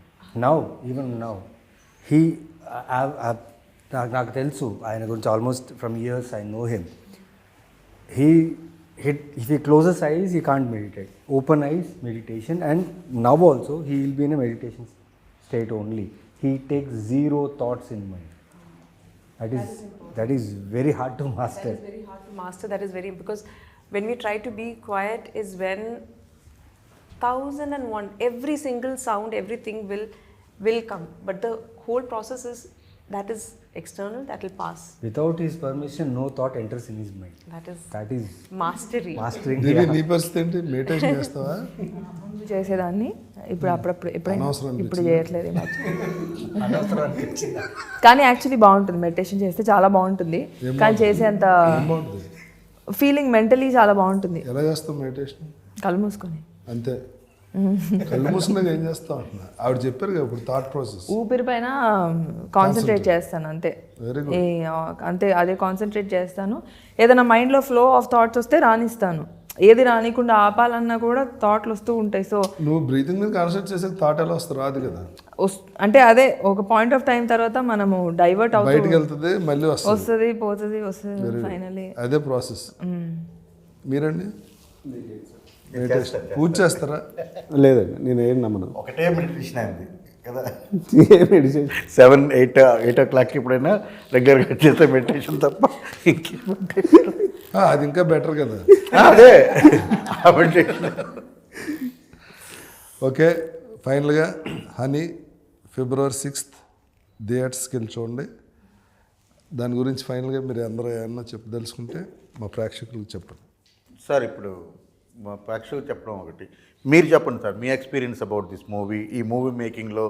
Now, even now. He, నాకు తెలుసు ఆయన గురించి almost from years I know him. If he closes eyes, he can't meditate. Open eyes, meditation. And now also, he will be in a meditation state only. He takes zero thoughts in mind. That is very hard to master. That is very hard to master. That is very, because when we try to be quiet is when 1001 every single sound, everything will come. But the whole process is that is external, that will pass. Without his permission, no thought enters in his mind. That is Mastery. mastering. దీని నీ పరిస్థితి ఏంటి? Meditation చేస్తావా? ముందు చేసేదాన్ని ఇప్పుడు అప్పుడప్పుడు ఎప్పుడైనా అనవసరం ఇప్పుడు చేయట్లేదు ఈ మధ్య. కానీ యాక్చువల్లీ బాగుంటుంది మెడిటేషన్ చేస్తే, చాలా బాగుంటుంది. కానీ చేసేంత బాగుంటుంది. ఫీలింగ్ మెంటలీ చాలా బాగుంటుంది. ఎలా చేస్తావు మెడిటేషన్? కళ్ళు మూసుకొని అంతే. కళ్ళు మూసుకున్నాక ఏం చేస్తావు అంటున్నా. ఆవిడ చెప్పారు కదా ఇప్పుడు థాట్ ప్రాసెస్. ఊపిరి పైన కాన్సన్ట్రేట్ చేస్తాను అంతే. Very good. అంతే, అదే కాన్సన్ట్రేట్ చేస్తాను. ఏదైనా మైండ్లో ఫ్లో ఆఫ్ థాట్స్ వస్తే రానిస్తాను. ఏది రానికుండా ఆపాలన్నా కూడా థాట్లు వస్తూ ఉంటాయి. సో నువ్వు బ్రీతింగ్ మీద కాన్సన్ట్రేట్ చేసే థాట్ ఎలా వస్తుంది? రాదు కదా. అంటే అదే ఒక పాయింట్ ఆఫ్ టైం తర్వాత మనము డైవర్ట్ బయటకు అవుతూ వెళ్తుంది, మళ్ళీ వస్తుంది, పోతుంది ఫైనలీ. అదే ప్రాసెస్. మీరండి మెడిటేషన్ పూజ చేస్తారా? లేదండి, నేను ఏం నమ్మను. ఒకటే మెడిటేషన్ అయింది కదా. ఏ మెడిటేషన్ 7-8 o'clock ఎప్పుడైనా రెగ్యులర్గా చేసే మెడిటేషన్ తప్ప ఇంకేం meditation? అది ఇంకా బెటర్ కదా. అదే ఆ మెడిటేషన్. ఓకే, ఫైనల్గా హనీ February 6th థియేటర్స్కి వెళ్ళి చూడండి. దాని గురించి ఫైనల్గా మీరు అందరూ ఏమన్నా చెప్పదలుచుకుంటే మా ప్రేక్షకులకు చెప్పండి. సార్ ఇప్పుడు మా ప్రేక్షకులు చెప్పడం ఒకటి, మీరు చెప్పండి sir me experience about this movie. ఈ మూవీ మేకింగ్లో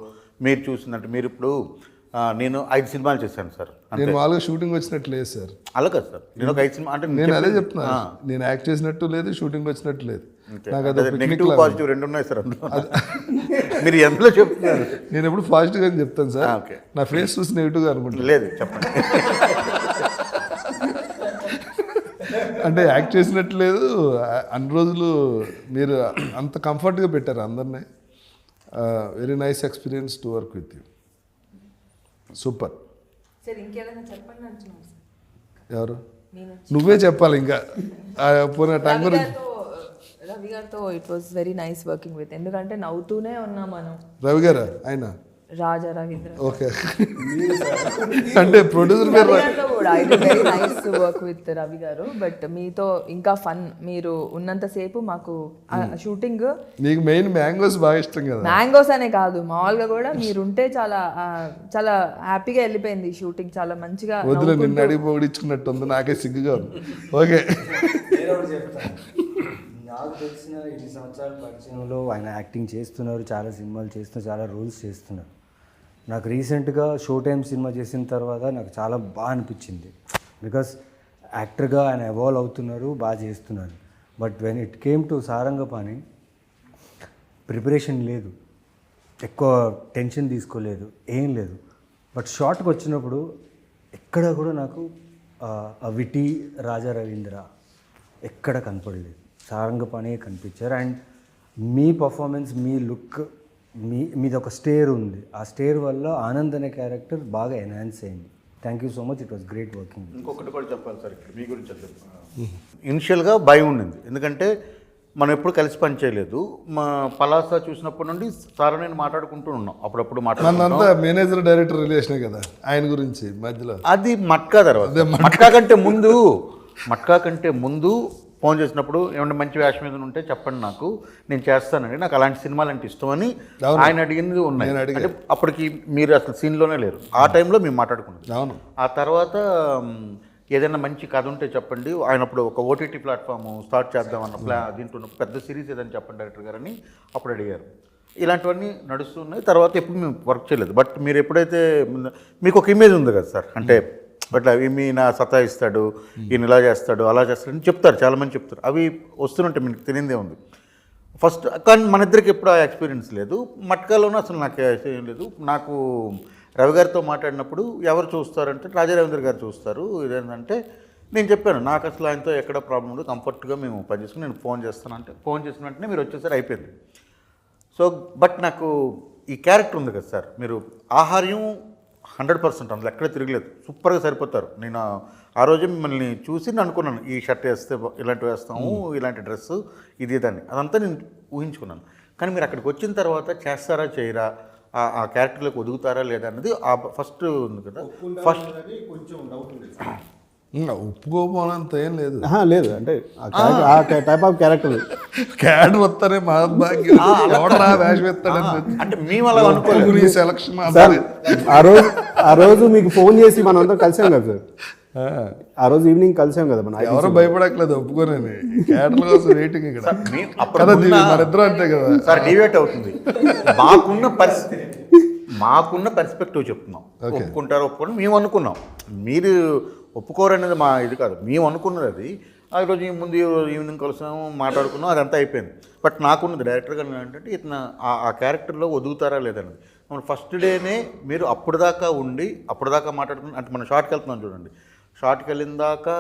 మీరు చూసినట్టు, మీరు ఇప్పుడు నేను 5 సినిమాలు చేశాను సార్. నేను మామూలుగా షూటింగ్ వచ్చినట్టు లేదు సార్. అలా కదా సార్, నేను ఒక 5 సినిమా అంటే నేను అదే చెప్తున్నా. నేను యాక్ట్ చేసినట్టు లేదు, షూటింగ్ వచ్చినట్టు లేదు. నాకు అది నెగిటివ్ పాజిటివ్ 2 ఉన్నాయి సార్ అందులో. మీరు ఎందులో చెప్తున్నారు? నేను ఎప్పుడు పాజిటివ్గా చెప్తాను సార్. ఓకే, నా ఫేస్ చూసి నెగిటివ్గా అనుకుంటాను. లేదు చెప్పండి. అంటే యాక్ట్ చేసినట్టు లేదు. అన్ని రోజులు మీరు అంత కంఫర్ట్గా పెట్టారు అందరినీ. Very nice experience to work with you. Super. సరే ఇంకేదైనా చెప్పండి అంటున్నారు సార్. ఎవరు? నువ్వే చెప్పాలి ఇంకా. పోయిన టైం గురించి. రవి గారితో it was very nice working with, ఎందుకంటే నవ్వుతూనే ఉన్నాం మనం. రవి గారా ఆయన? రాజా రవీంద్ర. ఓకే. అంటే ప్రొడ్యూసర్ పేరు రవి గారితో కూడా it very nice work with Ravi గారు. బట్ మీతో ఇంకా ఫన్, మీరు ఉన్నంతసేపు మాకు షూటింగ్. నీకు మెయిన్ మ్యాంగోస్ బాగా ఇష్టం కదా? మ్యాంగోస్ అనే కాదు, మామూలుగా కూడా మీరుంటే చాలా చాలా హ్యాపీగా వెళ్ళిపోయింది షూటింగ్, చాలా మంచిగా. వదిలే, నిన్ను అడిగి పొగిడించుకున్నట్టు ఉంది, నాకే సిగ్గుగా ఉంది. ఓకే. నాకు తెలిసిన 8 సంవత్సరాల పరిచయంలో ఆయన యాక్టింగ్ చేస్తున్నారు, చాలా సినిమాలు చేస్తున్నారు, చాలా రోల్స్ చేస్తున్నారు. నాకు రీసెంట్గా షో టైమ్ సినిమా చేసిన తర్వాత నాకు చాలా బాగా అనిపించింది. బికాస్ యాక్టర్గా ఆయన ఎవాల్వ్ అవుతున్నారు, బాగా చేస్తున్నారు. But when it came to Sarangapani, preparation లేదు, ఎక్కువ టెన్షన్ తీసుకోలేదు, ఏం లేదు. బట్ షార్ట్కి వచ్చినప్పుడు ఎక్కడ కూడా నాకు ఆ విటి రాజా రవీంద్ర ఎక్కడ కనపడలేదు, సారంగపాణి కనిపించారు. And me performance, me look, మీది ఒక స్టేర్ ఉంది, ఆ స్టేర్ వల్ల ఆనంద్ అనే క్యారెక్టర్ బాగా ఎన్హాన్స్ అయింది. Thank you so much, it was great working. ఇంకొకటి కూడా చెప్పాలి సార్ ఇక్కడ మీ గురించి. ఇనిషియల్గా భయం ఉండింది, ఎందుకంటే మనం ఎప్పుడు కలిసి పని చేయలేదు. మా పలాస చూసినప్పటి నుండి సార్ నేను మాట్లాడుకుంటూ ఉన్నాం, అప్పుడప్పుడు మనంతా మేనేజర్ డైరెక్టర్ రిలేషనే కదా ఆయన గురించి మధ్యలో. అది మట్కా తర్వాత, మట్కా కంటే ముందు ఫోన్ చేసినప్పుడు ఏమంటే మంచి వేషం మీద ఉంటే చెప్పండి నాకు, నేను చేస్తానండి, నాకు అలాంటి సినిమాలు అంటే ఇష్టం అని ఆయన అడిగింది ఉన్నాయి. అంటే అప్పటికి మీరు అసలు సీన్లోనే లేరు, ఆ టైంలో మేము మాట్లాడుకున్నాం. అవును. ఆ తర్వాత ఏదైనా మంచి కథ ఉంటే చెప్పండి, ఆయన అప్పుడు ఒక ఓటీటీ ప్లాట్ఫామ్ స్టార్ట్ చేద్దామన్న దీంట్లో పెద్ద సిరీస్ ఏదైనా చెప్పండి డైరెక్టర్ గారని అప్పుడు అడిగారు. ఇలాంటివన్నీ నడుస్తున్నాయి. తర్వాత ఎప్పుడు మేము వర్క్ చేయలేదు. బట్ మీరు ఎప్పుడైతే మీకు ఒక ఇమేజ్ ఉంది కదా సార్, అంటే అట్లా ఈయన సతాయిస్తాడు, ఈయన ఇలా చేస్తాడు, అలా చేస్తాడు అని చెప్తారు, చాలామంది చెప్తారు. అవి వస్తుంటే మీకు తెలియదే ఉంది ఫస్ట్. కానీ మన ఇద్దరికి ఎప్పుడు ఆ ఎక్స్పీరియన్స్ లేదు. మట్కాలోనూ అసలు నాకు ఏం లేదు. నాకు రవి గారితో మాట్లాడినప్పుడు ఎవరు చూస్తారంటే రాజా రవీంద్ర గారు చూస్తారు. ఇదేంటంటే నేను చెప్పాను, నాకు అసలు ఆయనతో ఎక్కడ ప్రాబ్లం ఉండదు, కంఫర్ట్గా మేము పనిచేసుకుని నేను ఫోన్ చేస్తానంటే ఫోన్ చేసిన వెంటనే మీరు వచ్చేసరి అయిపోయింది. సో బట్ నాకు ఈ క్యారెక్టర్ ఉంది కదా సార్, మీరు ఆహార్యం 100% అందులో ఎక్కడ తిరగలేదు, సూపర్గా సరిపోతారు. నేను ఆ రోజు మిమ్మల్ని చూసి నేను అనుకున్నాను, ఈ షర్ట్ వేస్తే ఇలాంటివి వేస్తాము, ఇలాంటి డ్రెస్సు, ఇది దాన్ని అదంతా నేను ఊహించుకున్నాను. కానీ మీరు అక్కడికి వచ్చిన తర్వాత చేస్తారా చేయరా, ఆ క్యారెక్టర్లోకి ఒదుగుతారా లేదా అన్నది ఆ ఫస్ట్ ఉంది కదా. ఫస్ట్ ఒప్పుకోపోనంత ఏం లేదు. లేదు అంటే ఆ టైప్ ఆఫ్ క్యారెక్టర్ వస్తానే వేషం ఎత్తాడని అంటే మేము అలా అనుకోలేదు. సెలక్షన్ ఆ రోజు మీకు ఫోన్ చేసి మనం అంతా కలిసాం కదా సార్, ఆ రోజు ఈవినింగ్ కలిసాం కదా మనం. ఎవరో భయపడట్లేదు, ఒప్పుకోనని క్యారెక్టర్ కోసం వెయిటింగ్ ఇక్కడ. మనిద్దరం అంతే కదా సార్, డివేట్ అవుతుంది. మాకున్న పర్స్పెక్టివ్ చెప్తున్నాం. ఒప్పుకుంటారు ఒప్పుకోండి మేము అనుకున్నాం, మీరు ఒప్పుకోరనేది మా ఇది కాదు, మేము అనుకున్నది అది. ఆ రోజు ముందు ఈవినింగ్ కలిసాము, మాట్లాడుకున్నాం, అదంతా అయిపోయింది. బట్ నాకున్నది డైరెక్టర్ గారు ఏంటంటే ఇతను ఆ క్యారెక్టర్లో ఒదుగుతారా లేదన్నది. మన ఫస్ట్ డేనే మీరు అప్పటిదాకా ఉండి అప్పటిదాకా మాట్లాడుకుని, అంటే మనం షార్ట్కి వెళ్తున్నాం చూడండి, షార్ట్కి వెళ్ళిన దాకా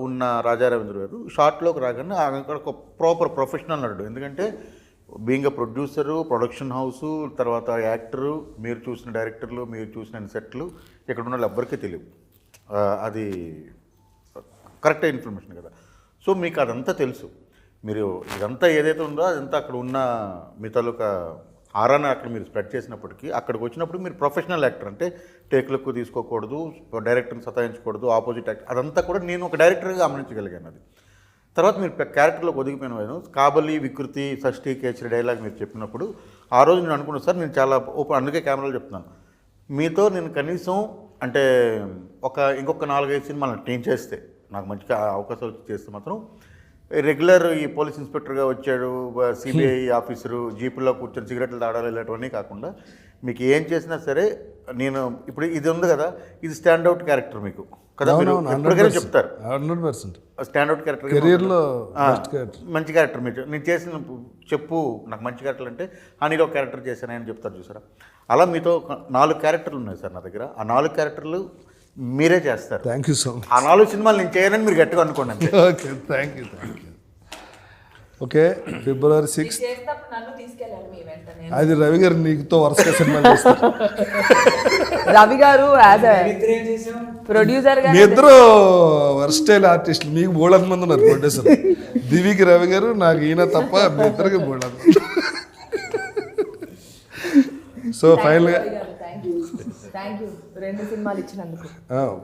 ఉన్న రాజా రవీంద్ర గారు షార్ట్లోకి రాగానే అక్కడ ఒక ప్రాపర్ ప్రొఫెషనల్ నటుడు. ఎందుకంటే being a producer, production house, తర్వాత యాక్టరు, మీరు చూసిన డైరెక్టర్లు, మీరు చూసిన సెట్లు ఇక్కడ ఉన్న వాళ్ళు ఎవ్వరికీ తెలియదు. అది కరెక్ట్ ఇన్ఫర్మేషన్ కదా. సో మీకు అదంతా తెలుసు. మీరు ఇదంతా ఏదైతే ఉందో అదంతా అక్కడ ఉన్న మీ తాలూకా ఆరాన్ని అక్కడ మీరు స్ప్రెడ్ చేసినప్పటికీ, అక్కడికి వచ్చినప్పుడు మీరు ప్రొఫెషనల్ యాక్టర్, అంటే టేక్లకు తీసుకోకూడదు, డైరెక్టర్ని సతాయించకూడదు, ఆపోజిట్ యాక్టర్, అదంతా కూడా నేను ఒక డైరెక్టర్గా గమనించగలిగాను. అది తర్వాత మీరు క్యారెక్టర్లోకి ఒదిగిపోయిన కాబలి, వికృతి, షష్ఠి, కేచరి డైలాగ్ మీరు చెప్పినప్పుడు ఆ రోజు నేను అనుకున్నాను సార్, నేను చాలా ఓపెన్, అందుకే కెమెరాలో చెప్తున్నాను, మీతో నేను కనీసం అంటే ఇంకొక 4-5 సినిమాలు నేను చేస్తే, నాకు మంచిగా అవకాశాలు చేస్తే మాత్రం రెగ్యులర్ ఈ పోలీస్ ఇన్స్పెక్టర్గా వచ్చాడు, సిబిఐ ఆఫీసరు, జీపుల్లో కూర్చొని సిగరెట్లు తాడాలి, ఇలాంటివన్నీ కాకుండా మీకు ఏం చేసినా సరే నేను ఇప్పుడు ఇది ఉంది కదా, ఇది స్టాండ్అవుట్ క్యారెక్టర్ మీకు కదా, మీరు ఎప్పటికైనా చెప్తారు 100% స్టాండ్అవుట్ క్యారెక్టర్, కెరీర్లో మంచి క్యారెక్టర్ మీరు నేను చేసిన చెప్పు, నాకు మంచి క్యారెక్టర్ అంటే హనీలో క్యారెక్టర్ చేశానని చెప్తారు చూసారా. అలా మీతో 4 క్యారెక్టర్లు ఉన్నాయి సార్ నా దగ్గర. ఆ 4 క్యారెక్టర్లు మీరే చేస్తారు. Thank you so much. ఆ 4 సినిమాలు నేను చేయనని మీరు గట్టిగా అనుకోండి. Okay, thank you. Okay February 6th చేసినప్పుడు నన్ను తీసుకెళ్ళాలి మీ వెంటనే. అది రవి గారు నీకుతో వరుసగా సినిమా చేస్తారు. రవి గారు యాజ్ ప్రొడ్యూసర్ గా మీ ఇద్దరు వర్స్టైల్ ఆర్టిస్టులు, మీకు బోళంత మంది ఉన్నారు ప్రొడ్యూసర్. దివికి రవి గారు, నాకు ఈయన తప్ప మీ ఇద్దరికి బోళంత. సో ఫైనల్గా థ్యాంక్ యూ 2 సినిమాలు ఇచ్చినందుకు.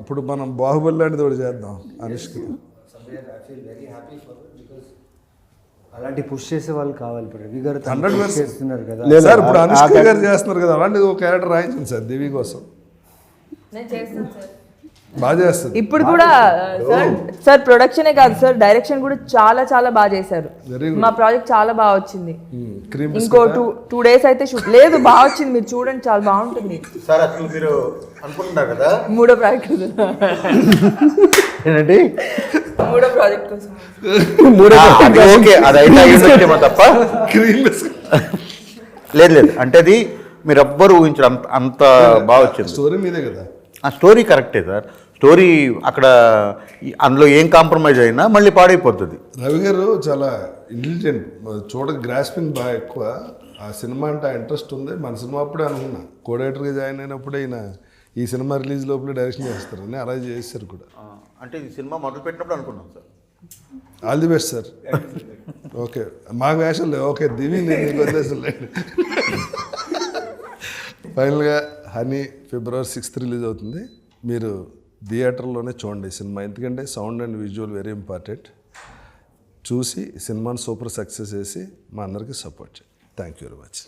ఇప్పుడు మనం బాహుబలి లాంటిది ఒకటి చేద్దాం అనుష్కి. అలాంటి పుష్ చేసే వాళ్ళు కావాలి. ఇప్పుడు రవి గారు 100% చేస్తున్నారు కదా. సార్ ఇప్పుడు అనుష్క గారు చేస్తున్నారు కదా, అలాంటిది ఒక క్యారెక్టర్ రాయించండి సార్ దివి కోసం. నేను చేస్తాను సార్. బాగా చేస్తుంది. ఇప్పుడు కూడా సార్ ప్రొడక్షనే కాదు సార్, డైరెక్షన్ కూడా చాలా చాలా బాగా చేశారు. Very good. మా ప్రాజెక్ట్ చాలా బాగా వచ్చింది. క్రీమ్ ఇంకో 2 days అయితే షూట్ లేదు, బాగా వచ్చింది. మీరు చూడండి, చాలా బాగుంటుంది. సార్ అసలు మీరు అనుకుంటున్నారు కదా 3వ ప్రాజెక్ట్ ఏంటండి 3వ ప్రాజెక్ట్ కోసం అది ఓకే, అది అయితే అయ్యిందేమో తప్ప క్రీమ్ లేదు లేదు అంటే అది మీరు ఎవ్వరు ఊహించడం అంత బాగా వచ్చింది. స్టోరీ మీదే కదా. ఆ స్టోరీ కరెక్టే సార్, స్టోరీ అక్కడ అందులో ఏం కాంప్రమైజ్ అయినా మళ్ళీ పాడైపోతుంది. రవి గారు చాలా ఇంటెలిజెంట్, గ్రాస్పింగ్ బాగా ఎక్కువ. ఆ సినిమా అంటే ఇంట్రెస్ట్ ఉంది. మన సినిమా అప్పుడే అనుకున్నా, కోడైరెక్టర్గా జాయిన్ అయినప్పుడే ఈయన ఈ సినిమా రిలీజ్ లోపలే డైరెక్షన్ చేస్తారని, అలా చేశారు కూడా. అంటే ఈ సినిమా మొదలు పెట్టినప్పుడు అనుకున్నాం sir. All the best sir. Okay మాకు వేషాలు లేవు. ఓకే దివి నేను నీకు వదిలేసాను. ఫైనల్గా హనీ ఫిబ్రవరి 6th రిలీజ్ అవుతుంది. మీరు థియేటర్లోనే చూడండి సినిమా, ఎందుకంటే sound and visual very important. చూసి సినిమాని సూపర్ సక్సెస్ చేసి మా అందరికీ సపోర్ట్ చేయండి. Thank you very much.